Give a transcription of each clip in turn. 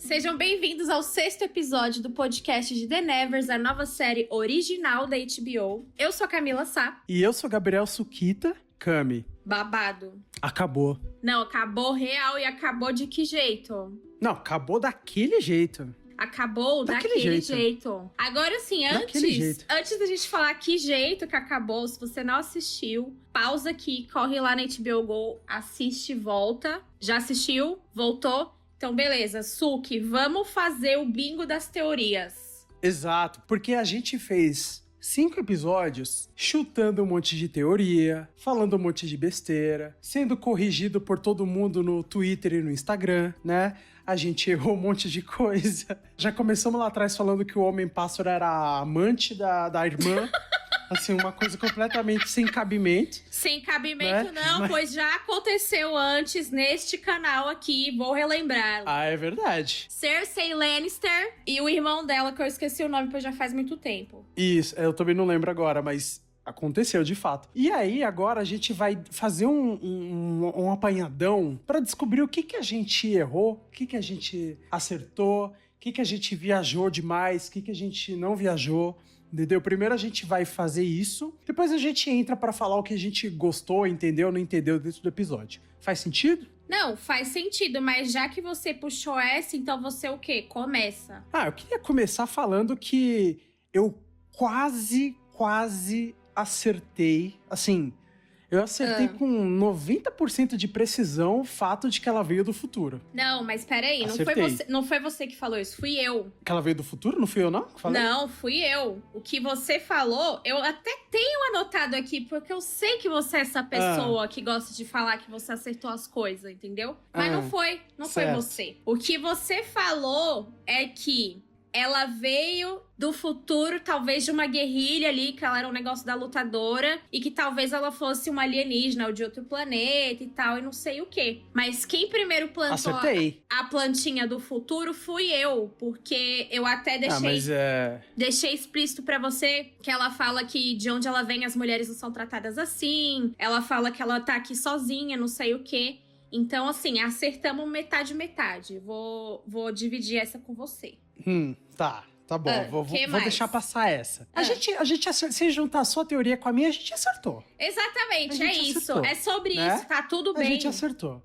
Sejam bem-vindos ao 6º episódio do podcast de The Nevers, a nova série original da HBO. Eu sou a Camila Sá. E eu sou Gabriel Sukita. Cami. Babado. Acabou. Não, acabou real e acabou de que jeito? Não, acabou daquele jeito. Acabou daquele jeito. Agora sim, antes da gente falar que jeito que acabou, se você não assistiu, pausa aqui, corre lá na HBO Go, assiste e volta. Já assistiu? Voltou? Então beleza, Suki, vamos fazer o bingo das teorias. Exato, porque a gente fez 5 episódios chutando um monte de teoria, falando um monte de besteira, sendo corrigido por todo mundo no Twitter e no Instagram, né? A gente errou um monte de coisa. Já começamos lá atrás falando que o Homem-Pássaro era a amante da irmã. Assim, uma coisa completamente sem cabimento. Sem cabimento, né? Não, pois já aconteceu antes neste canal aqui, vou relembrar. Ah, é verdade. Cersei Lannister e o irmão dela, que eu esqueci o nome, pois já faz muito tempo. Isso, eu também não lembro agora, mas aconteceu de fato. E aí, agora a gente vai fazer um apanhadão pra descobrir o que a gente errou, o que a gente acertou, o que a gente viajou demais, o que a gente não viajou. Entendeu? Primeiro a gente vai fazer isso, depois a gente entra pra falar o que a gente gostou, entendeu, não entendeu dentro do episódio. Faz sentido? Não, faz sentido, mas já que você puxou essa, então você o quê? Começa. Eu queria começar falando que eu quase acertei, assim, eu acertei com 90% de precisão o fato de que ela veio do futuro. Não, mas peraí, não foi você que falou isso, fui eu. Que ela veio do futuro? Não fui eu, não? Que falei? Não, fui eu. O que você falou, eu até tenho anotado aqui, porque eu sei que você é essa pessoa que gosta de falar que você acertou as coisas, entendeu? Mas não foi você. O que você falou é que ela veio do futuro, talvez de uma guerrilha ali, que ela era um negócio da lutadora, e que talvez ela fosse uma alienígena ou de outro planeta e tal, e não sei o quê. Mas quem primeiro plantou a plantinha do futuro fui eu, porque eu até deixei explícito pra você que ela fala que de onde ela vem as mulheres não são tratadas assim, ela fala que ela tá aqui sozinha, não sei o quê. Então, assim, acertamos metade. Vou dividir essa com você. Tá bom. Vou deixar passar essa. A gente acertou. Se juntar a sua teoria com a minha, a gente acertou. Exatamente, é isso. Acertou, é sobre né? isso, tá tudo bem. A gente acertou.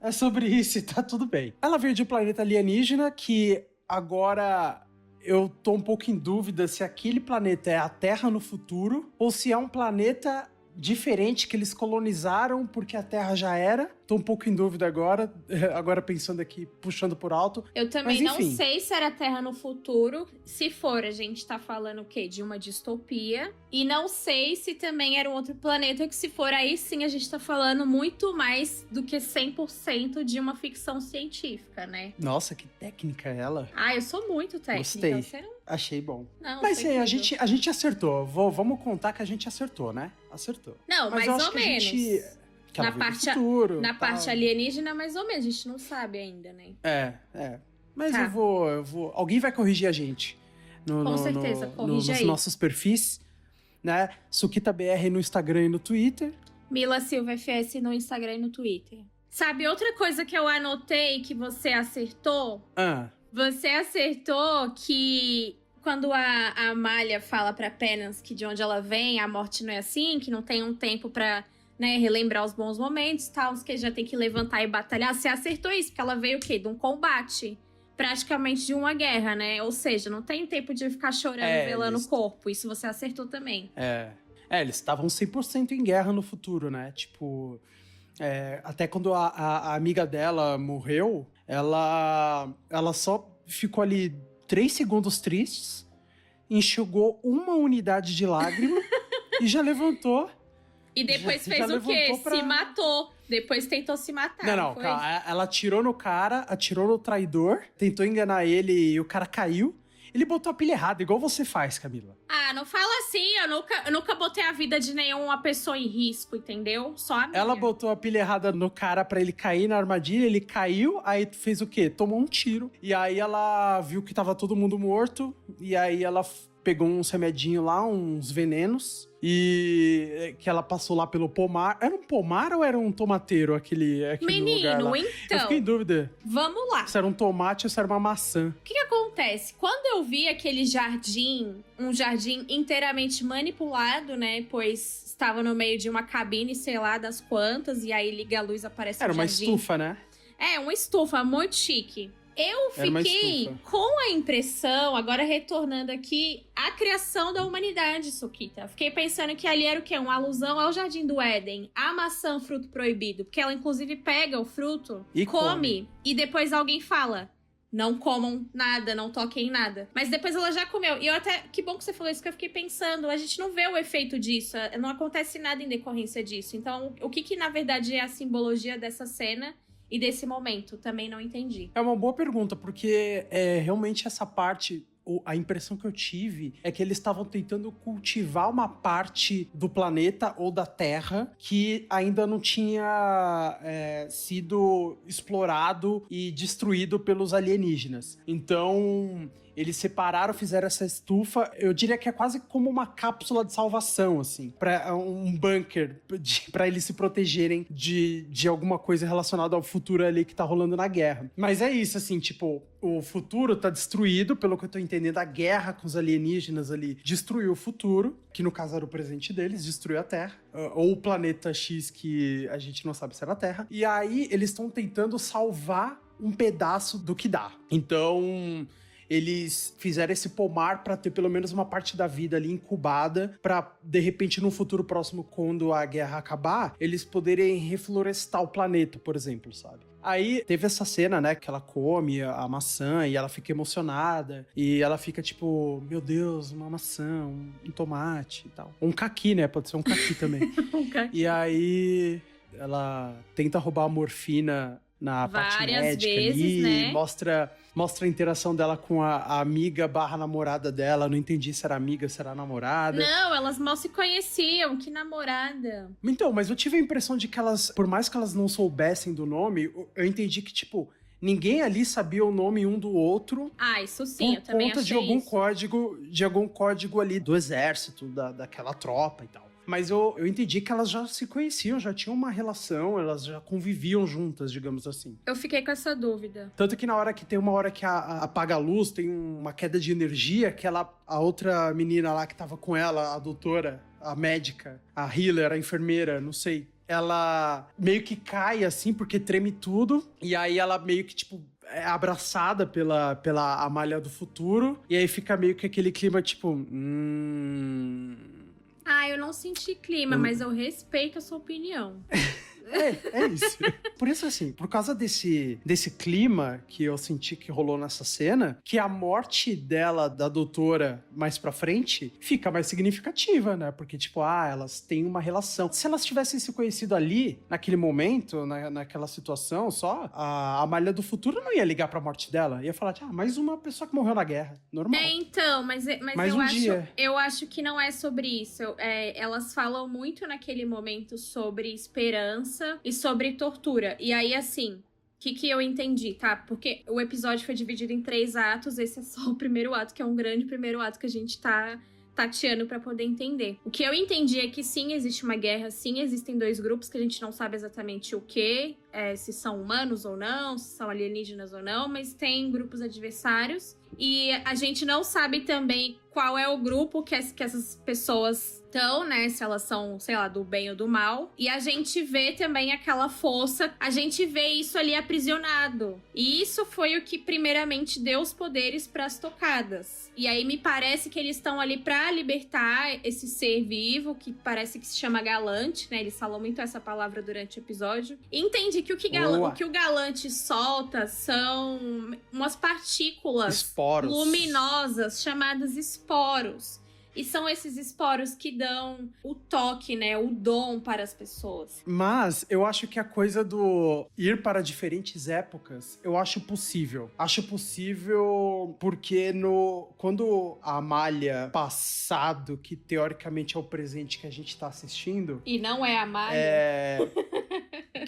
É sobre isso e tá tudo bem. Ela veio de um planeta alienígena que agora eu tô um pouco em dúvida se aquele planeta é a Terra no futuro ou se é um planeta diferente que eles colonizaram porque a Terra já era. Tô um pouco em dúvida agora pensando aqui, puxando por alto. Eu também não sei se era a Terra no futuro. Se for, a gente tá falando o quê? De uma distopia. E não sei se também era um outro planeta, que se for, aí sim a gente tá falando muito mais do que 100% de uma ficção científica, né? Nossa, que técnica ela. Eu sou muito técnica. Gostei. Achei bom. Não, mas a gente acertou. Vamos contar que a gente acertou, né? Acertou. Não, mais ou menos. Na parte alienígena, mais ou menos. A gente não sabe ainda, né? Mas eu vou... Alguém vai corrigir a gente. Com certeza, corrige aí. Nos nossos perfis, né? Sukita BR no Instagram e no Twitter. Mila Silva FS no Instagram e no Twitter. Sabe, outra coisa que eu anotei que você acertou? Você acertou que quando a Amália fala pra Penance que de onde ela vem, a morte não é assim, que não tem um tempo pra, né, relembrar os bons momentos e tal, que já tem que levantar e batalhar. Você acertou isso, porque ela veio o quê? De um combate. Praticamente de uma guerra, né? Ou seja, não tem tempo de ficar chorando, velando o corpo. Isso você acertou também. Eles estavam 100% em guerra no futuro, né? Tipo... até quando a amiga dela morreu, ela só ficou ali 3 segundos tristes, enxugou uma unidade de lágrima e já levantou. E depois fez o quê? Se matou. Depois tentou se matar. Não, ela atirou no cara, atirou no traidor, tentou enganar ele e o cara caiu. Ele botou a pilha errada, igual você faz, Camila. Não fala assim. Eu nunca botei a vida de nenhuma pessoa em risco, entendeu? Só a minha. Ela botou a pilha errada no cara pra ele cair na armadilha, ele caiu, aí fez o quê? Tomou um tiro. E aí ela viu que tava todo mundo morto, e aí ela pegou uns remedinhos lá, uns venenos, e que ela passou lá pelo pomar. Era um pomar ou era um tomateiro aquele Menino, lugar lá? então... Eu fiquei em dúvida. Vamos lá. Se era um tomate ou se era uma maçã. O que acontece? Quando eu vi aquele jardim, um jardim inteiramente manipulado, né? Pois estava no meio de uma cabine, sei lá, das quantas, e aí liga a luz, aparece Era um uma jardim. estufa, né? É, uma estufa muito chique. Eu fiquei com a impressão, agora retornando aqui, a criação da humanidade, Sukita. Fiquei pensando que ali era o quê? Uma alusão ao Jardim do Éden, a maçã, fruto proibido. Porque ela, inclusive, pega o fruto, e come, e depois alguém fala... Não comam nada, não toquem em nada. Mas depois ela já comeu. E eu até... Que bom que você falou isso, que eu fiquei pensando. A gente não vê o efeito disso. Não acontece nada em decorrência disso. Então, o que na verdade é a simbologia dessa cena e desse momento? Também não entendi. É uma boa pergunta, porque realmente essa parte... A impressão que eu tive é que eles estavam tentando cultivar uma parte do planeta ou da Terra que ainda não tinha sido explorado e destruído pelos alienígenas. Então... Eles separaram, fizeram essa estufa. Eu diria que é quase como uma cápsula de salvação, assim. Um bunker pra eles se protegerem de alguma coisa relacionada ao futuro ali que tá rolando na guerra. Mas é isso, assim, tipo... O futuro tá destruído, pelo que eu tô entendendo. A guerra com os alienígenas ali destruiu o futuro, que no caso era o presente deles, destruiu a Terra. Ou o planeta X, que a gente não sabe se era a Terra. E aí, eles estão tentando salvar um pedaço do que dá. Então... Eles fizeram esse pomar para ter pelo menos uma parte da vida ali incubada para, de repente, no futuro próximo, quando a guerra acabar, eles poderem reflorestar o planeta, por exemplo, sabe? Aí teve essa cena, né, que ela come a maçã e ela fica emocionada. E ela fica tipo, meu Deus, uma maçã, um tomate e tal. Um caqui, né? Pode ser um caqui também. Um caqui. E aí ela tenta roubar a morfina na parte médica ali, né? Mostra a interação dela com a amiga / namorada dela. Não entendi se era amiga, se era namorada. Não, elas mal se conheciam. Que namorada. Então, mas eu tive a impressão de que elas, por mais que elas não soubessem do nome, eu entendi que, tipo, ninguém ali sabia o nome um do outro. Ah, isso sim, eu também achei por conta de algum código ali do exército, daquela tropa e tal. Mas eu entendi que elas já se conheciam, já tinham uma relação, elas já conviviam juntas, digamos assim. Eu fiquei com essa dúvida. Tanto que tem uma hora que apaga a luz, tem uma queda de energia, que a outra menina lá que tava com ela, a doutora, a médica, a healer, a enfermeira, não sei, ela meio que cai assim, porque treme tudo, e aí ela meio que, tipo, é abraçada pela Amália do futuro, e aí fica meio que aquele clima, tipo... Ah, eu não senti clima, mas eu respeito a sua opinião. É isso. Por isso, assim, por causa desse clima que eu senti que rolou nessa cena, que a morte dela, da doutora, mais pra frente, fica mais significativa, né? Porque, tipo, elas têm uma relação. Se elas tivessem se conhecido ali, naquele momento, naquela situação só, a Amália do futuro não ia ligar pra morte dela. Ia falar, mais uma pessoa que morreu na guerra. Normal. Então, mas dia. Eu acho que não é sobre isso. Elas falam muito naquele momento sobre esperança e sobre tortura. E aí, assim, o que eu entendi, tá? Porque o episódio foi dividido em 3 atos, esse é só o primeiro ato, que é um grande primeiro ato que a gente tá tateando pra poder entender. O que eu entendi é que sim, existe uma guerra, sim, existem 2 grupos que a gente não sabe exatamente o quê, se são humanos ou não, se são alienígenas ou não, mas tem grupos adversários. E a gente não sabe também qual é o grupo que essas pessoas estão, né? Se elas são, sei lá, do bem ou do mal. E a gente vê também aquela força, a gente vê isso ali aprisionado. E isso foi o que primeiramente deu os poderes para as tocadas. E aí me parece que eles estão ali para libertar esse ser vivo, que parece que se chama Galante, né? Eles falam muito essa palavra durante o episódio. E entendi que o que o Galante solta são umas partículas esporos luminosas chamadas esporos. E são esses esporos que dão o toque, né? O dom para as pessoas. Mas eu acho que a coisa do ir para diferentes épocas, eu acho possível. Acho possível porque quando a Amália passado, que teoricamente é o presente que a gente tá assistindo... E não é a Amália.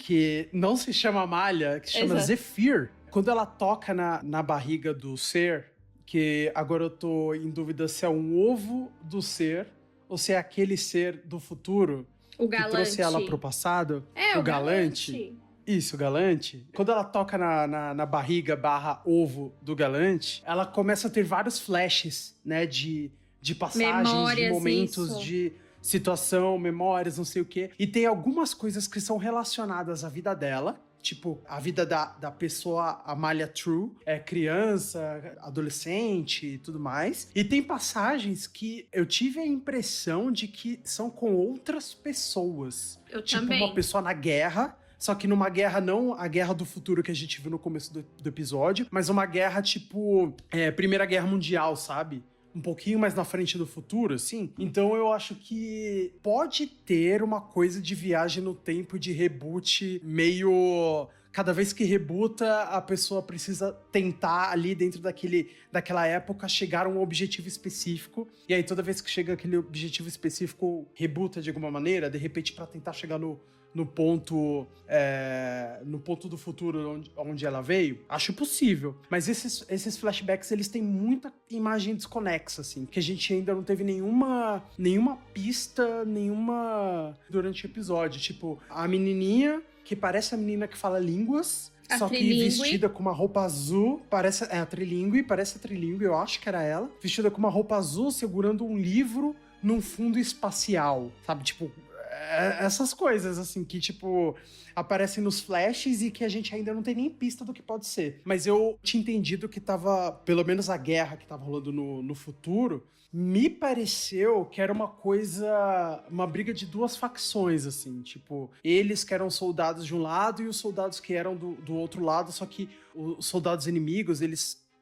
Que não se chama Amália, que se chama Zephyr. Quando ela toca na barriga do ser... Que agora eu tô em dúvida se é um ovo do ser ou se é aquele ser do futuro O que galante. trouxe ela pro passado. É, o galante. Isso, o galante. Quando ela toca na barriga / ovo do galante, ela começa a ter vários flashes, né? De passagens, Memórias, de momentos, isso. de situação, memórias, não sei o quê. E tem algumas coisas que são relacionadas à vida dela. Tipo, a vida da pessoa Amália True, criança, adolescente e tudo mais. E tem passagens que eu tive a impressão de que são com outras pessoas. Eu tipo, também. uma pessoa na guerra. Só que numa guerra, não a guerra do futuro que a gente viu no começo do episódio, mas uma guerra tipo Primeira Guerra Mundial, sabe? Um pouquinho mais na frente do futuro, assim. Então eu acho que pode ter uma coisa de viagem no tempo, de reboot meio... Cada vez que rebuta, a pessoa precisa tentar ali dentro daquela época chegar a um objetivo específico. E aí toda vez que chega aquele objetivo específico, rebuta de alguma maneira, de repente pra tentar chegar no ponto do futuro onde ela veio, acho possível. Mas esses flashbacks, eles têm muita imagem desconexa, assim, que a gente ainda não teve nenhuma pista, durante o episódio. Tipo, a menininha, que parece a menina que fala línguas, só que vestida com uma roupa azul, parece a trilingue, eu acho que era ela, vestida com uma roupa azul, segurando um livro num fundo espacial, sabe? Tipo, essas coisas, assim, que, tipo, aparecem nos flashes e que a gente ainda não tem nem pista do que pode ser. Mas eu tinha entendido que tava, pelo menos a guerra que tava rolando no futuro, me pareceu que era uma briga de duas facções, assim, tipo, eles que eram soldados de um lado e os soldados que eram do outro lado, só que os soldados inimigos,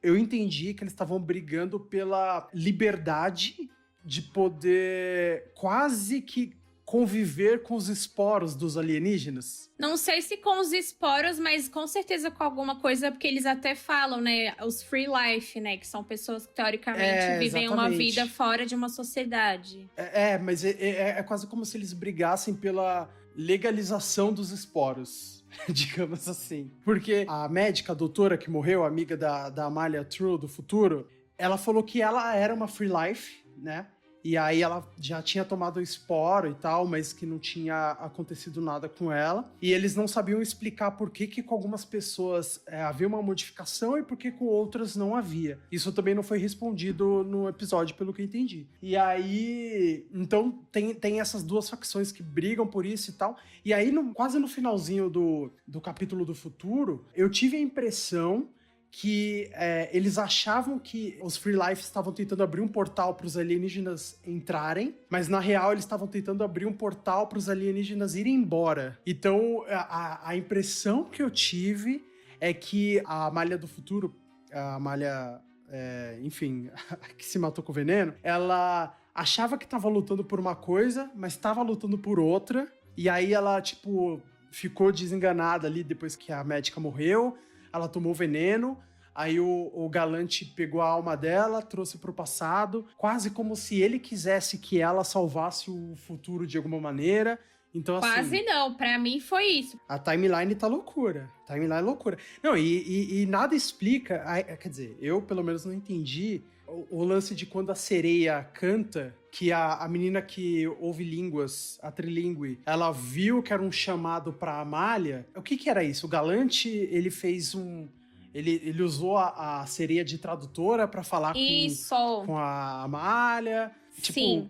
eu entendi que eles estavam brigando pela liberdade de poder quase que conviver com os esporos dos alienígenas. Não sei se com os esporos, mas com certeza com alguma coisa, porque eles até falam, né, os free life, né, que são pessoas que teoricamente vivem uma vida fora de uma sociedade. Mas é quase como se eles brigassem pela legalização dos esporos, digamos assim. Porque a médica, a doutora que morreu, amiga da Amália True do futuro, ela falou que ela era uma free life, né? E aí ela já tinha tomado o esporo e tal, mas que não tinha acontecido nada com ela. E eles não sabiam explicar por que com algumas pessoas havia uma modificação e por que com outras não havia. Isso também não foi respondido no episódio, pelo que eu entendi. E aí, então, tem essas duas facções que brigam por isso e tal. E aí, quase no finalzinho do capítulo do futuro, eu tive a impressão que eles achavam que os Free Life estavam tentando abrir um portal para os alienígenas entrarem, mas na real eles estavam tentando abrir um portal para os alienígenas irem embora. Então a impressão que eu tive é que a Amália do futuro, a Amália, enfim, que se matou com veneno, ela achava que estava lutando por uma coisa, mas estava lutando por outra, e aí ela, tipo, ficou desenganada ali depois que a médica morreu. Ela tomou veneno, aí o galante pegou a alma dela, trouxe pro passado, quase como se ele quisesse que ela salvasse o futuro de alguma maneira. Então, assim, quase não, pra mim foi isso. A timeline tá loucura. Timeline é loucura. Não, e nada explica... Quer dizer, eu pelo menos não entendi o lance de quando a sereia canta, que a menina que ouve línguas, a trilingue, ela viu que era um chamado pra Amália. O que era isso? O galante, ele fez ele usou a sereia de tradutora pra falar com a Amália. Tipo, sim.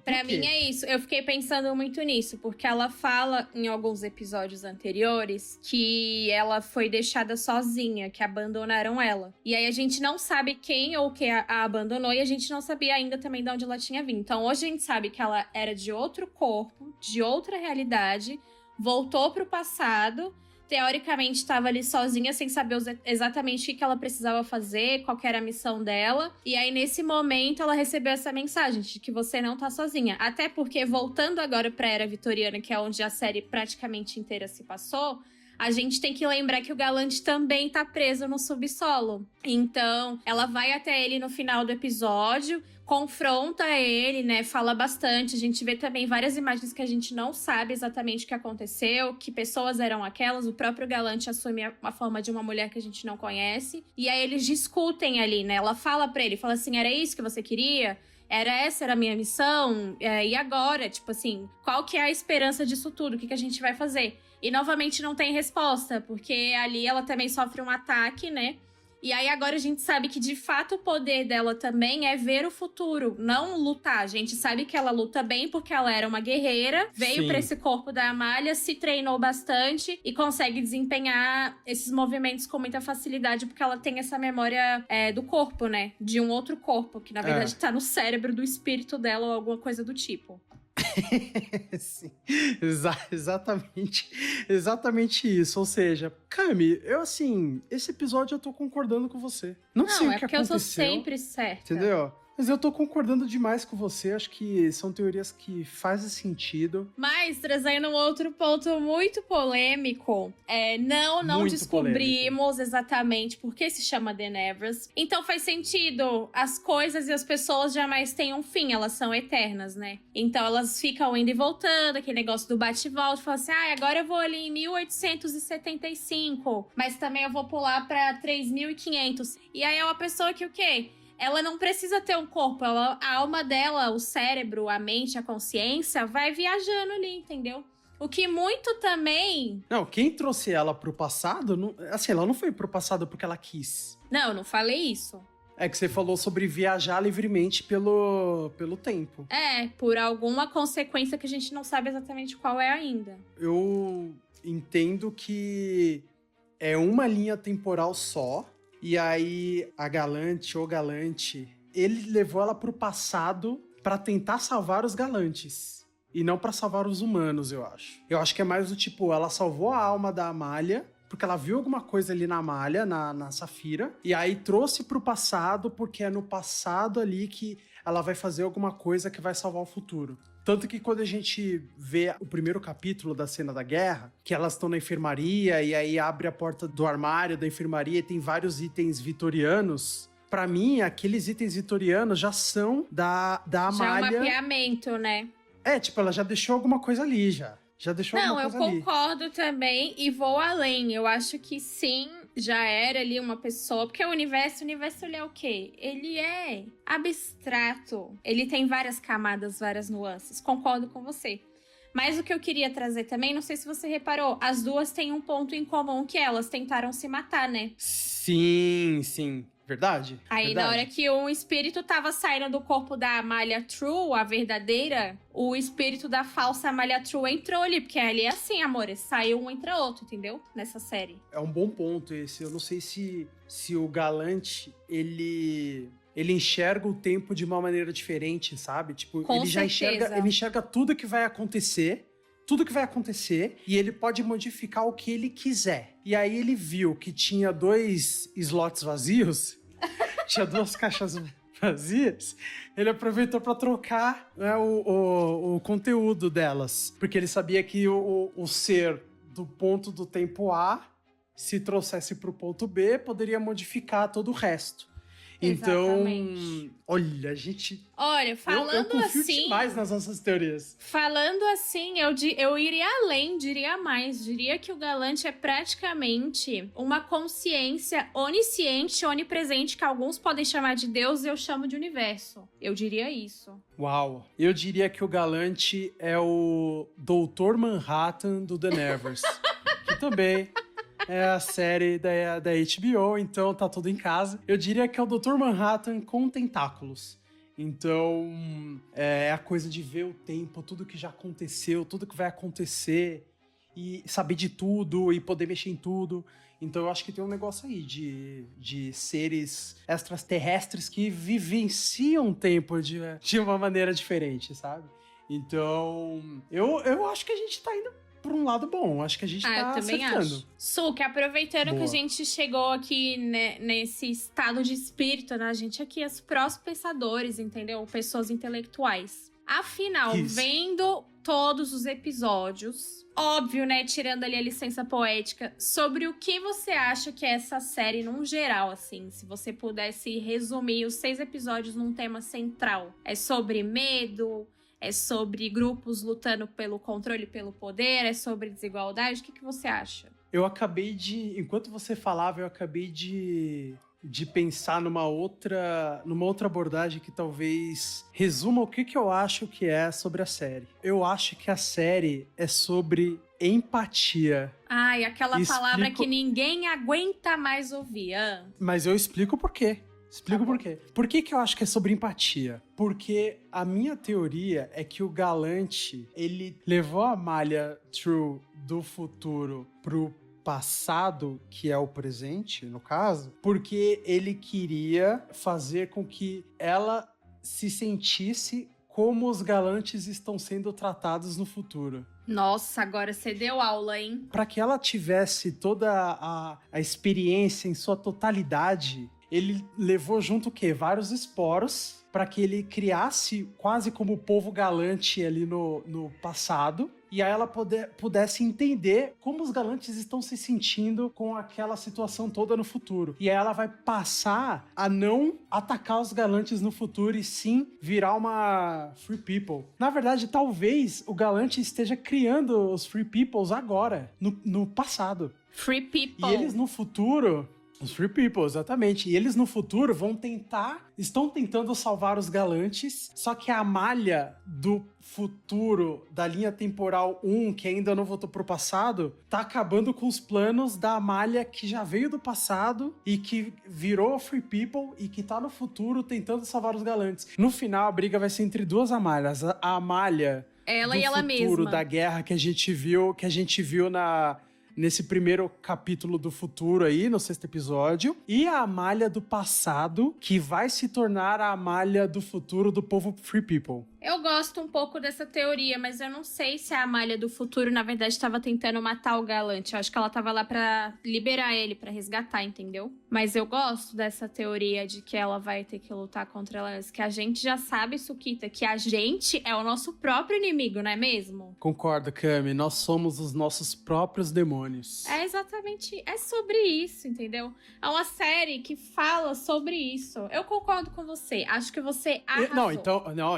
Pra mim é isso. Eu fiquei pensando muito nisso, porque ela fala em alguns episódios anteriores que ela foi deixada sozinha, que abandonaram ela. E aí a gente não sabe quem ou que a abandonou e a gente não sabia ainda também de onde ela tinha vindo. Então hoje a gente sabe que ela era de outro corpo, de outra realidade, voltou pro passado. Teoricamente, estava ali sozinha, sem saber exatamente o que ela precisava fazer, qual que era a missão dela. E aí, nesse momento, ela recebeu essa mensagem de que você não tá sozinha. Até porque, voltando agora pra Era Vitoriana, que é onde a série praticamente inteira se passou, a gente tem que lembrar que o Galante também tá preso no subsolo. Então, ela vai até ele no final do episódio, confronta ele, né? Fala bastante. A gente vê também várias imagens que a gente não sabe exatamente o que aconteceu, que pessoas eram aquelas. O próprio Galante assume a forma de uma mulher que a gente não conhece. E aí eles discutem ali, né? Ela fala pra ele, fala assim, era isso que você queria? Era a minha missão? E agora? Tipo assim, qual que é a esperança disso tudo? O que a gente vai fazer? E novamente não tem resposta, porque ali ela também sofre um ataque, né? E aí agora a gente sabe que de fato o poder dela também é ver o futuro, não lutar. A gente sabe que ela luta bem porque ela era uma guerreira, veio pra esse corpo da Amália, se treinou bastante e consegue desempenhar esses movimentos com muita facilidade porque ela tem essa memória do corpo, né? De um outro corpo, que na verdade tá no cérebro do espírito dela ou alguma coisa do tipo. Sim, exatamente isso. Ou seja, Cami, esse episódio eu tô concordando com você. Não sei o que aconteceu. Não, é porque eu tô sempre certa. Entendeu? Mas eu tô concordando demais com você, acho que são teorias que fazem sentido. Mas, trazendo um outro ponto muito polêmico, não muito descobrimos polêmico. Exatamente por que se chama The Nevers. Então faz sentido, as coisas e as pessoas jamais têm um fim, elas são eternas, né? Então elas ficam indo e voltando, aquele negócio do bate e volta, fala assim, agora eu vou ali em 1875, mas também eu vou pular pra 3500. E aí é uma pessoa que o quê? Ela não precisa ter um corpo, a alma dela, o cérebro, a mente, a consciência, vai viajando ali, entendeu? O que muito também... Não, quem trouxe ela pro passado, ela não foi pro passado porque ela quis. Não, eu não falei isso. É que você falou sobre viajar livremente pelo tempo. Por alguma consequência que a gente não sabe exatamente qual é ainda. Eu entendo que é uma linha temporal só. E aí, o Galante, ele levou ela pro passado pra tentar salvar os Galantes. E não pra salvar os humanos, eu acho. Eu acho que é mais do tipo, ela salvou a alma da Amália, porque ela viu alguma coisa ali na Amália, na Safira. E aí trouxe pro passado, porque é no passado ali que ela vai fazer alguma coisa que vai salvar o futuro. Tanto que quando a gente vê o primeiro capítulo da cena da guerra, que elas estão na enfermaria e aí abre a porta do armário da enfermaria e tem vários itens vitorianos. Pra mim, aqueles itens vitorianos já são da Amália. Já é um mapeamento, né? Ela já deixou alguma coisa ali, já. Já deixou alguma coisa ali. Não, eu concordo também e vou além. Eu acho que sim, já era ali uma pessoa... Porque o universo ele é o quê? Ele é abstrato. Ele tem várias camadas, várias nuances. Concordo com você. Mas o que eu queria trazer também, não sei se você reparou, as duas têm um ponto em comum, que elas tentaram se matar, né? Sim. Verdade. Aí, na hora que um espírito tava saindo do corpo da Amália True, a verdadeira, o espírito da falsa Amália True entrou ali. Porque ali é assim, amores, saiu um, entra outro, entendeu? Nessa série. É um bom ponto esse. Eu não sei se o Galante, ele enxerga o tempo de uma maneira diferente, sabe? Tipo, Com certeza. Ele enxerga tudo que vai acontecer, e ele pode modificar o que ele quiser. E aí ele viu que tinha 2 slots vazios, tinha 2 caixas vazias, ele aproveitou para trocar, né, o conteúdo delas. Porque ele sabia que o ser do ponto do tempo A, se trouxesse para o ponto B, poderia modificar todo o resto. Exatamente. Então, olha, a gente... Olha, falando eu confio assim... demais nas nossas teorias. Falando assim, eu iria além, diria mais. Diria que o Galante é praticamente uma consciência onisciente, onipresente, que alguns podem chamar de Deus e eu chamo de universo. Eu diria isso. Uau. Eu diria que o Galante é o Doutor Manhattan do The Nevers. Que também... é a série da HBO, então tá tudo em casa. Eu diria que é o Dr. Manhattan com tentáculos. Então, é a coisa de ver o tempo, tudo que já aconteceu, tudo que vai acontecer, e saber de tudo, e poder mexer em tudo. Então, eu acho que tem um negócio aí de seres extraterrestres que vivenciam o tempo de uma maneira diferente, sabe? Então, eu acho que a gente tá indo por um lado bom, acho que a gente tá acertando. Acho. Suki, aproveitando que a gente chegou aqui, né, nesse estado de espírito, né, a gente aqui, os prós pensadores, entendeu? Pessoas intelectuais. Afinal, vendo todos os episódios. Óbvio, né, tirando ali a licença poética, sobre o que você acha que é essa série num geral, assim, se você pudesse resumir os 6 episódios num tema central. É sobre medo, é sobre grupos lutando pelo controle, pelo poder, é sobre desigualdade, o que você acha? Enquanto você falava, eu acabei de pensar numa outra abordagem que talvez resuma o que eu acho que é sobre a série. Eu acho que a série é sobre empatia. Ai, aquela palavra que ninguém aguenta mais ouvir. Mas eu explico por quê. Por quê. Por que eu acho que é sobre empatia? Porque a minha teoria é que o Galante, ele levou a Amália True do futuro pro passado, que é o presente, no caso, porque ele queria fazer com que ela se sentisse como os galantes estão sendo tratados no futuro. Nossa, agora você deu aula, hein? Para que ela tivesse toda a experiência em sua totalidade, ele levou junto o quê? Vários esporos para que ele criasse quase como o povo galante ali no passado. E aí ela pudesse entender como os galantes estão se sentindo com aquela situação toda no futuro. E aí ela vai passar a não atacar os galantes no futuro e sim virar uma Free People. Na verdade, talvez o galante esteja criando os Free Peoples agora, no passado. Free People. E eles no futuro... Os Free People, exatamente. E eles no futuro estão tentando salvar os galantes, só que a Amália do futuro, da linha temporal 1, que ainda não voltou pro passado, tá acabando com os planos da Amália que já veio do passado e que virou Free People e que tá no futuro tentando salvar os galantes. No final, a briga vai ser entre duas Amálias. A Amália ela e ela mesma. Do futuro, da guerra que a gente viu nesse primeiro capítulo do futuro aí, no 6º episódio. E a Amália do passado, que vai se tornar a Amália do futuro do povo Free People. Eu gosto um pouco dessa teoria, mas eu não sei se a Amália do futuro, na verdade, estava tentando matar o Galante. Eu acho que ela tava lá pra liberar ele, pra resgatar, entendeu? Mas eu gosto dessa teoria de que ela vai ter que lutar contra ela. Que a gente já sabe, Sukita, que a gente é o nosso próprio inimigo, não é mesmo? Concordo, Cami. Nós somos os nossos próprios demônios. É exatamente... É sobre isso, entendeu? É uma série que fala sobre isso. Eu concordo com você. Acho que você arrasou.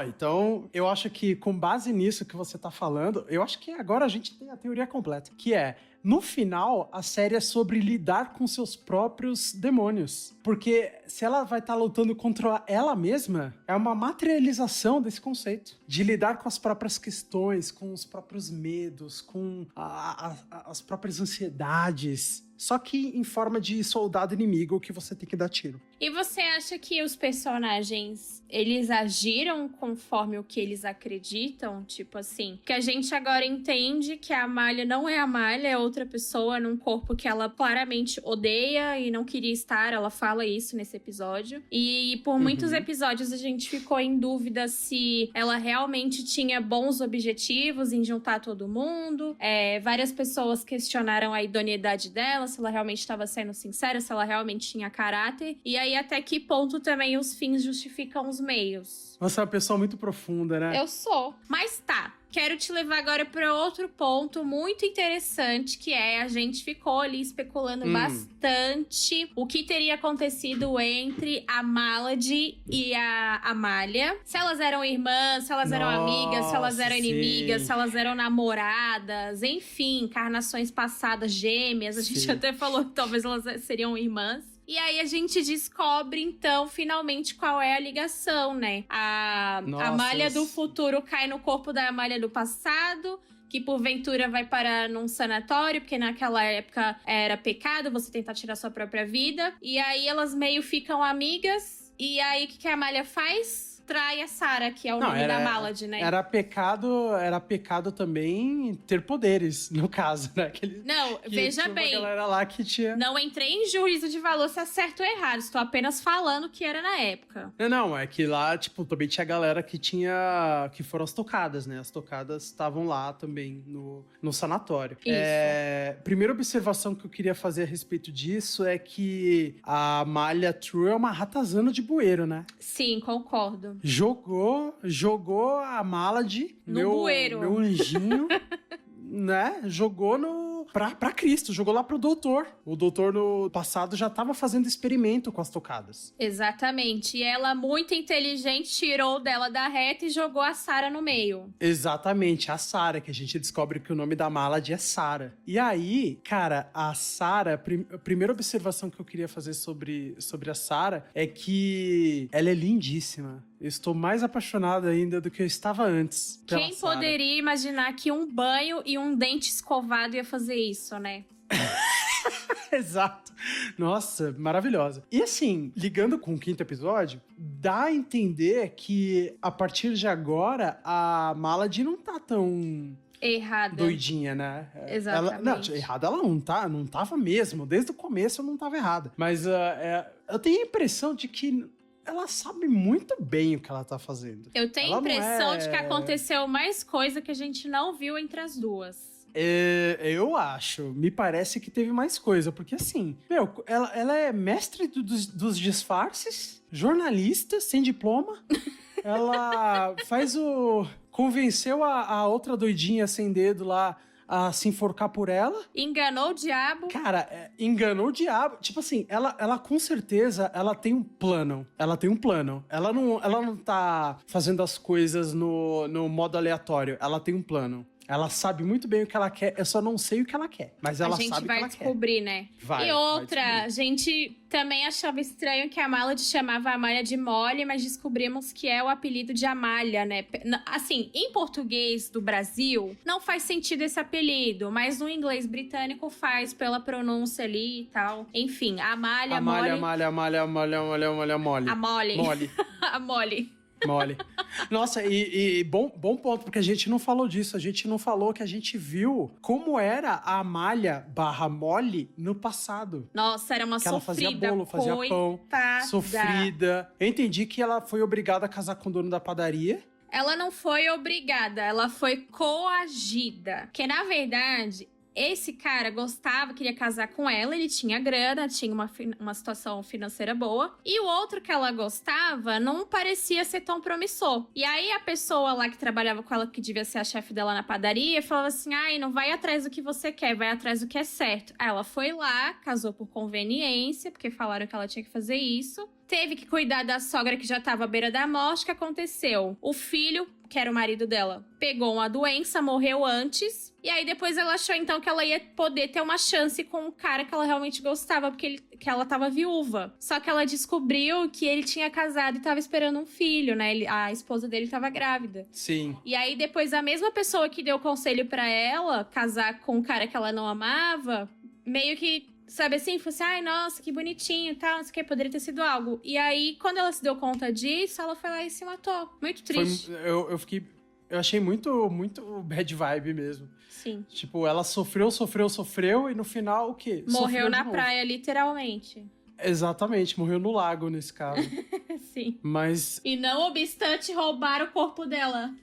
Então, eu acho que com base nisso que você tá falando, eu acho que agora a gente tem a teoria completa. Que é, no final, a série é sobre lidar com seus próprios demônios. Porque se ela vai estar lutando contra ela mesma, é uma materialização desse conceito. De lidar com as próprias questões, com os próprios medos, com as próprias ansiedades. Só que em forma de soldado inimigo que você tem que dar tiro. E você acha que os personagens, eles agiram conforme o que eles acreditam? Tipo assim, que a gente agora entende que a Amália não é a Amália, é outra pessoa num corpo que ela claramente odeia e não queria estar. Ela fala isso nesse episódio. E por muitos episódios a gente ficou em dúvida se ela realmente tinha bons objetivos em juntar todo mundo. Várias pessoas questionaram a idoneidade dela, se ela realmente estava sendo sincera, se ela realmente tinha caráter. E aí, até que ponto também os fins justificam os meios. Você é uma pessoa muito profunda, né? Eu sou. Mas tá. Quero te levar agora para outro ponto muito interessante, que é a gente ficou ali especulando bastante o que teria acontecido entre a Malady e a Amália. Se elas eram irmãs, se elas eram amigas, se elas eram inimigas, se elas eram namoradas, enfim, encarnações passadas, gêmeas. A gente até falou que talvez elas seriam irmãs. E aí a gente descobre, então, finalmente qual é a ligação, né? A Amália do futuro cai no corpo da Amália do passado, que porventura vai parar num sanatório, porque naquela época era pecado você tentar tirar sua própria vida. E aí elas meio ficam amigas. E aí o que a Amália faz? Trai a Sarah, que é o nome da Malady, né? Era pecado também ter poderes, no caso, né? Veja tinha bem. Uma galera lá que tinha... Não entrei em juízo de valor se é certo ou errado. Estou apenas falando o que era na época. Não, é que lá, tipo, também tinha galera que foram as tocadas, né? As tocadas estavam lá também no sanatório. Isso. Primeira observação que eu queria fazer a respeito disso é que a Amália True é uma ratazana de bueiro, né? Sim, concordo. Jogou a Malady, meu anjinho, né? Jogou pra Cristo, jogou lá pro doutor. O doutor no passado já tava fazendo experimento com as tocadas. Exatamente. E ela, muito inteligente, tirou dela da reta e jogou a Sarah no meio. Exatamente, a Sarah, que a gente descobre que o nome da Malady é Sarah. E aí, cara, a Sarah, a primeira observação que eu queria fazer sobre a Sarah é que ela é lindíssima. Eu estou mais apaixonado ainda do que eu estava antes. Quem poderia imaginar que um banho e um dente escovado ia fazer isso, né? Exato. Nossa, maravilhosa. E assim, ligando com o 5º episódio, dá a entender que a partir de agora a Malady não tá tão errada. Doidinha, né? Exatamente. Errada ela não tava mesmo. Desde o começo ela não tava errada. Mas eu tenho a impressão de que ela sabe muito bem o que ela tá fazendo. Eu tenho a impressão de que aconteceu mais coisa que a gente não viu entre as duas. Eu acho. Me parece que teve mais coisa. Porque assim, ela é mestre dos disfarces, jornalista, sem diploma. Ela convenceu a outra doidinha sem dedo lá a se enforcar por ela. Enganou o diabo. Cara, enganou o diabo. Tipo assim, ela com certeza, ela tem um plano. Ela tem um plano. Ela não tá fazendo as coisas no modo aleatório. Ela tem um plano. Ela sabe muito bem o que ela quer, eu só não sei o que ela quer. Mas ela sabe o que ela quer. A gente vai descobrir, né? E outra, a gente também achava estranho que a Malady chamava a Amália de Molly, mas descobrimos que é o apelido de Amália, né? Assim, em português do Brasil, não faz sentido esse apelido, mas no inglês britânico faz pela pronúncia ali e tal. Enfim, Amália, Molly... Amália, Molly. A Molly. Molly. A Molly. Mole. Nossa, e bom ponto, porque a gente não falou disso. A gente não falou que a gente viu como era a Amália / Molly no passado. Nossa, era uma que ela fazia bolo, fazia pão, sofrida. Eu entendi que ela foi obrigada a casar com o dono da padaria. Ela não foi obrigada, ela foi coagida. Porque, na verdade... Esse cara queria casar com ela, ele tinha grana, tinha uma situação financeira boa. E o outro que ela gostava não parecia ser tão promissor. E aí a pessoa lá que trabalhava com ela, que devia ser a chefe dela na padaria, falava assim, não vai atrás do que você quer, vai atrás do que é certo. Aí ela foi lá, casou por conveniência, porque falaram que ela tinha que fazer isso. Teve que cuidar da sogra que já tava à beira da morte. O que aconteceu? O filho, que era o marido dela, pegou uma doença, morreu antes. E aí depois ela achou então que ela ia poder ter uma chance com o cara que ela realmente gostava, porque que ela tava viúva. Só que ela descobriu que ele tinha casado e tava esperando um filho, né? A esposa dele tava grávida. Sim. E aí depois a mesma pessoa que deu conselho pra ela casar com um cara que ela não amava, meio que... Sabe assim? Falei assim, nossa, que bonitinho e tal, não sei o que, poderia ter sido algo. E aí, quando ela se deu conta disso, ela foi lá e se matou. Muito triste. Eu achei muito bad vibe mesmo. Sim. Tipo, ela sofreu e no final o quê? Morreu na praia, literalmente. Exatamente, morreu no lago nesse caso. Sim. Mas... E não obstante, roubaram o corpo dela.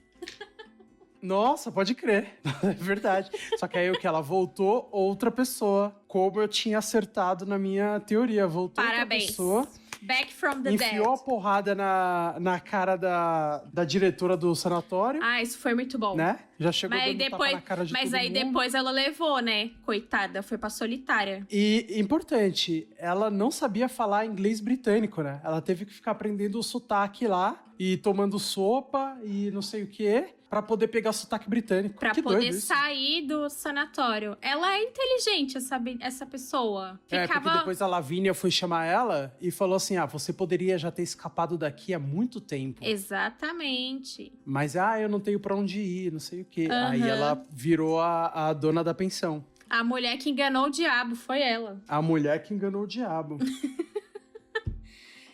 Nossa, pode crer. É verdade. Só que aí o que? Ela voltou outra pessoa. Como eu tinha acertado na minha teoria. Voltou Parabéns. outra pessoa. Back from the dead. Enfiou a porrada na cara da diretora do sanatório. Isso foi muito bom. Né? Já chegou dando tapa na cara de todo mundo. Depois ela levou, né? Coitada, foi pra solitária. E, importante, ela não sabia falar inglês britânico, né? Ela teve que ficar aprendendo o sotaque lá. E tomando sopa e não sei o quê. Pra poder pegar o sotaque britânico. Pra poder sair do sanatório. Ela é inteligente, essa pessoa. Porque depois a Lavínia foi chamar ela e falou assim, você poderia já ter escapado daqui há muito tempo. Exatamente. Mas, eu não tenho pra onde ir, não sei o quê. Aí ela virou a dona da pensão. A mulher que enganou o diabo, foi ela. A mulher que enganou o diabo.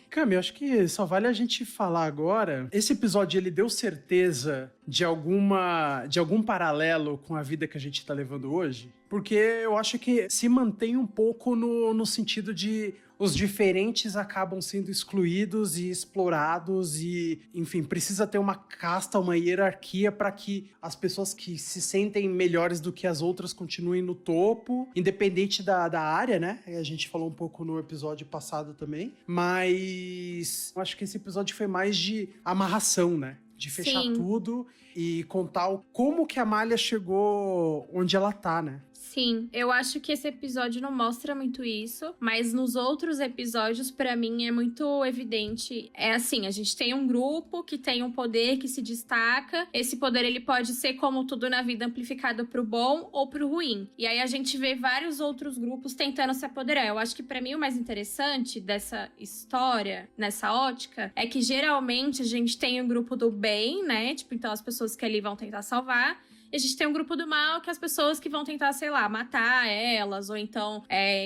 Cami, eu acho que só vale a gente falar agora. Esse episódio, ele deu certeza de algum paralelo com a vida que a gente tá levando hoje? Porque eu acho que se mantém um pouco no sentido de os diferentes acabam sendo excluídos e explorados e, enfim, precisa ter uma casta, uma hierarquia para que as pessoas que se sentem melhores do que as outras continuem no topo, independente da área, né? A gente falou um pouco no episódio passado também, mas eu acho que esse episódio foi mais de amarração, né? De fechar tudo e contar como que a Malha chegou onde ela tá, né? Sim, eu acho que esse episódio não mostra muito isso, mas nos outros episódios, pra mim, é muito evidente. É assim, a gente tem um grupo que tem um poder que se destaca. Esse poder, ele pode ser, como tudo na vida, amplificado pro bom ou pro ruim. E aí a gente vê vários outros grupos tentando se apoderar. Eu acho que pra mim o mais interessante dessa história, nessa ótica, é que geralmente a gente tem um grupo do bem, né? Tipo, então as pessoas que ali vão tentar salvar. E a gente tem um grupo do mal, que é as pessoas que vão tentar, sei lá, matar elas, ou então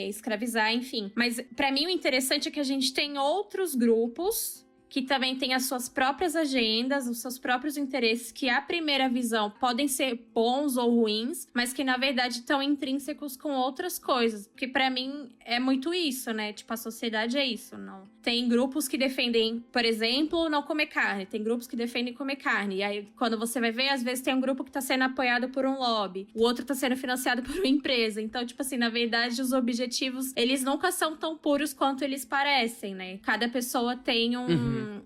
escravizar, enfim. Mas pra mim o interessante é que a gente tem outros grupos que também têm as suas próprias agendas, os seus próprios interesses, que à primeira visão podem ser bons ou ruins, mas que na verdade estão intrínsecos com outras coisas. Porque pra mim é muito isso, né? Tipo, a sociedade é isso, não? Tem grupos que defendem, por exemplo, não comer carne. Tem grupos que defendem comer carne. E aí, quando você vai ver, às vezes tem um grupo que tá sendo apoiado por um lobby. O outro tá sendo financiado por uma empresa. Então, tipo assim, na verdade, os objetivos, eles nunca são tão puros quanto eles parecem, né? Cada pessoa tem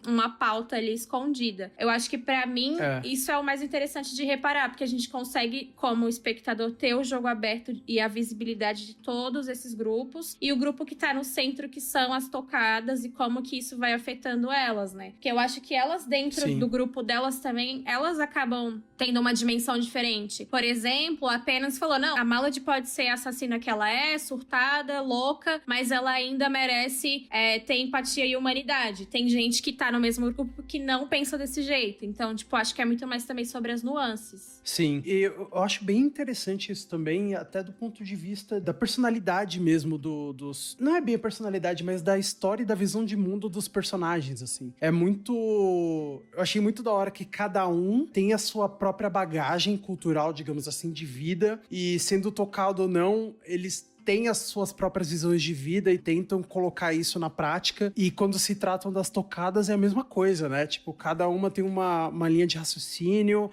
uma pauta ali escondida. Eu acho que pra mim, isso é o mais interessante de reparar, porque a gente consegue, como espectador, ter o jogo aberto e a visibilidade de todos esses grupos, e o grupo que tá no centro, que são as tocadas, e como que isso vai afetando elas, né? Porque eu acho que elas, dentro do grupo delas também, elas acabam tendo uma dimensão diferente. Por exemplo, a Penance falou, não, a Malady pode ser a assassina que ela é, surtada, louca, mas ela ainda merece ter empatia e humanidade. Tem gente que tá no mesmo grupo que não pensa desse jeito. Então, tipo, acho que é muito mais também sobre as nuances. Sim, e eu acho bem interessante isso também, até do ponto de vista da personalidade mesmo dos... Não é bem a personalidade, mas da história e da visão de mundo dos personagens, assim. É muito... Eu achei muito da hora que cada um tem a sua própria bagagem cultural, digamos assim, de vida, e sendo tocado ou não, eles têm as suas próprias visões de vida e tentam colocar isso na prática. E quando se tratam das tocadas é a mesma coisa, né? Tipo, cada uma tem uma linha de raciocínio,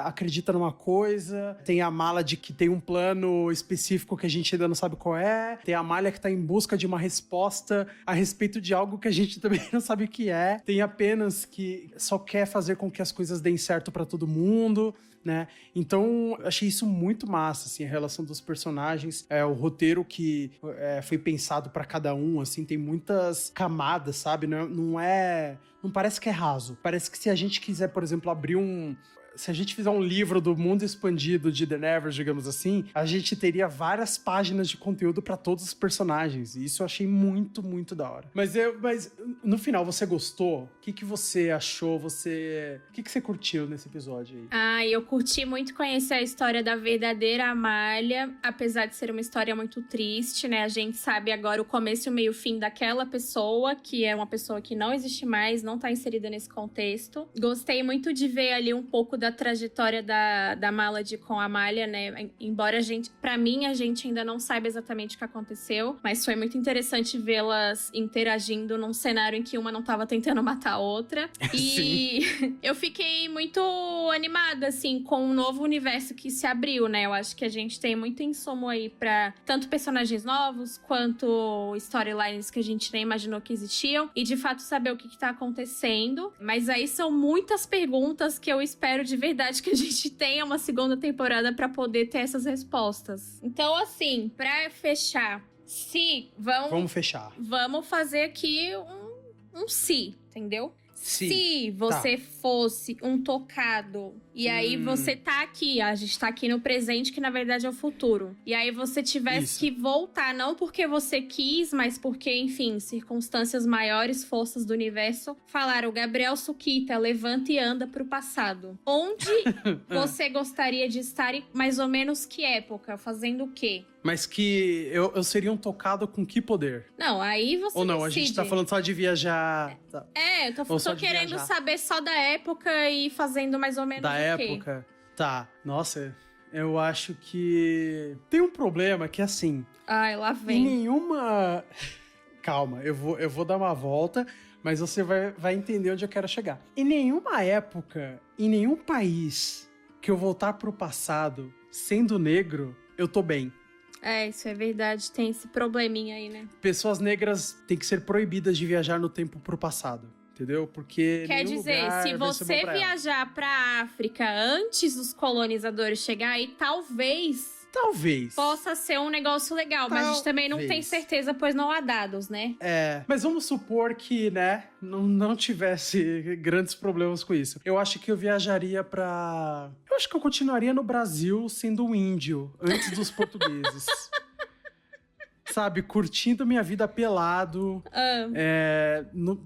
acredita numa coisa, tem a Malady que tem um plano específico que a gente ainda não sabe qual é, tem a Malha que tá em busca de uma resposta a respeito de algo que a gente também não sabe o que é, tem a Penance que só quer fazer com que as coisas deem certo pra todo mundo, né? Então, achei isso muito massa, assim, a relação dos personagens, o roteiro que foi pensado pra cada um, assim, tem muitas camadas, sabe? Não parece que é raso. Parece que se a gente quiser, por exemplo, se a gente fizer um livro do mundo expandido de The Nevers, digamos assim, a gente teria várias páginas de conteúdo pra todos os personagens. E isso eu achei muito, muito da hora. Mas no final, você gostou? O que você achou? O que você curtiu nesse episódio aí? Eu curti muito conhecer a história da verdadeira Amália, apesar de ser uma história muito triste, né? A gente sabe agora o começo e o meio e fim daquela pessoa, que é uma pessoa que não existe mais, não tá inserida nesse contexto. Gostei muito de ver ali um pouco da trajetória da Malady com a Amália, né? Embora pra mim, a gente ainda não saiba exatamente o que aconteceu, mas foi muito interessante vê-las interagindo num cenário em que uma não tava tentando matar a outra. E eu fiquei muito animada, assim, com um novo universo que se abriu, né? Eu acho que a gente tem muito insumo aí pra tanto personagens novos, quanto storylines que a gente nem imaginou que existiam, e de fato saber o que tá acontecendo. Mas aí são muitas perguntas que eu espero de verdade que a gente tenha uma segunda temporada pra poder ter essas respostas. Então, assim, pra fechar, Vamos fechar. Vamos fazer aqui um entendeu? Sim. Se você fosse um tocado, e aí você tá aqui, a gente tá aqui no presente, que na verdade é o futuro. E aí você tivesse que voltar, não porque você quis, mas porque, enfim, circunstâncias maiores, forças do universo, falaram, Gabriel Sukita, levanta e anda pro passado. Onde você gostaria de estar e mais ou menos que época? Fazendo o quê? Mas que eu seria um tocado com que poder? Não, aí você Ou não, decide. a gente tá falando só de viajar... Eu tô querendo saber só da época e fazendo mais ou menos da época? Tá. Nossa, eu acho que... Tem um problema que, assim... Ai, lá vem. Em nenhuma... Calma, eu vou dar uma volta, mas você vai entender onde eu quero chegar. Em nenhuma época, em nenhum país que eu voltar pro passado, sendo negro, eu tô bem. Isso é verdade. Tem esse probleminha aí, né? Pessoas negras têm que ser proibidas de viajar no tempo pro passado, entendeu? Porque quer dizer, se você viajar pra África antes dos colonizadores chegarem, talvez possa ser um negócio legal, mas a gente também não tem certeza, pois não há dados, né? Mas vamos supor que, né, não tivesse grandes problemas com isso. Eu acho que eu viajaria pra... Eu acho que eu continuaria no Brasil sendo um índio, antes dos portugueses. Sabe, curtindo minha vida pelado,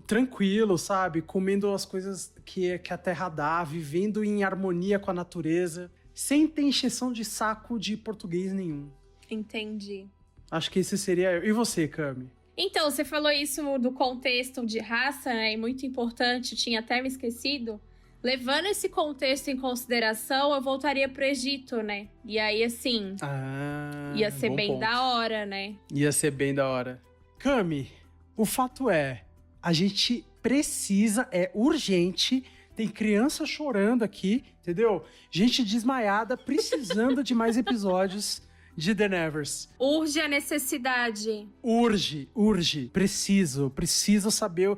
tranquilo, sabe? Comendo as coisas que a terra dá, vivendo em harmonia com a natureza. Sem ter encheção de saco de português nenhum. Entendi. Acho que esse seria eu. E você, Cami? Então, você falou isso do contexto de raça, né? É muito importante, tinha até me esquecido. Levando esse contexto em consideração, eu voltaria pro Egito, né? E aí, assim... ia ser bem ponto. Da hora, né? Ia ser bem da hora. Cami, o fato é... A gente precisa, é urgente... Tem criança chorando aqui, entendeu? Gente desmaiada, precisando de mais episódios de The Nevers. Urge a necessidade. Urge. Preciso saber...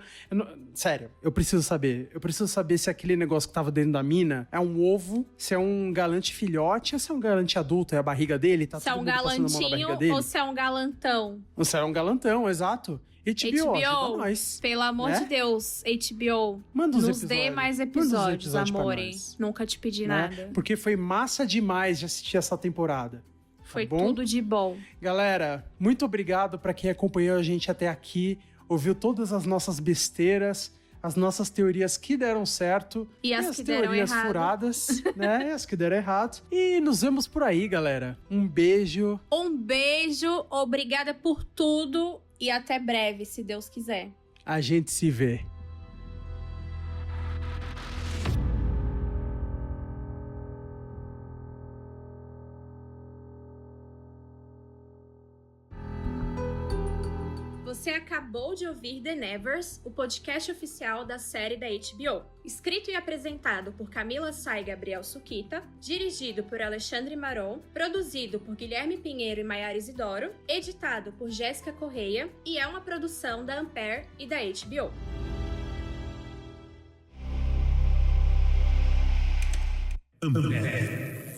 Sério, eu preciso saber. Eu preciso saber se aquele negócio que tava dentro da mina é um ovo, se é um galante filhote, ou se é um galante adulto, é a barriga dele, tá se é um galantinho ou se é um galantão. Se é um galantão, exato. HBO, ajuda nós. Pelo amor de Deus, HBO. Manda os nos dê mais episódios, amore. Nunca te pedi nada. Porque foi massa demais de assistir essa temporada. Foi tudo de bom. Galera, muito obrigado pra quem acompanhou a gente até aqui, ouviu todas as nossas besteiras, as nossas teorias que deram certo e as que teorias deram furadas, né? E as que deram errado. E nos vemos por aí, galera. Um beijo. Um beijo, obrigada por tudo. E até breve, se Deus quiser. A gente se vê. Você acabou de ouvir The Nevers, o podcast oficial da série da HBO. Escrito e apresentado por Camila Sá e Gabriel Suquita, dirigido por Alexandre Maron, produzido por Guilherme Pinheiro e Maiara Isidoro, editado por Jéssica Correia e é uma produção da Ampere e da HBO. Ampere.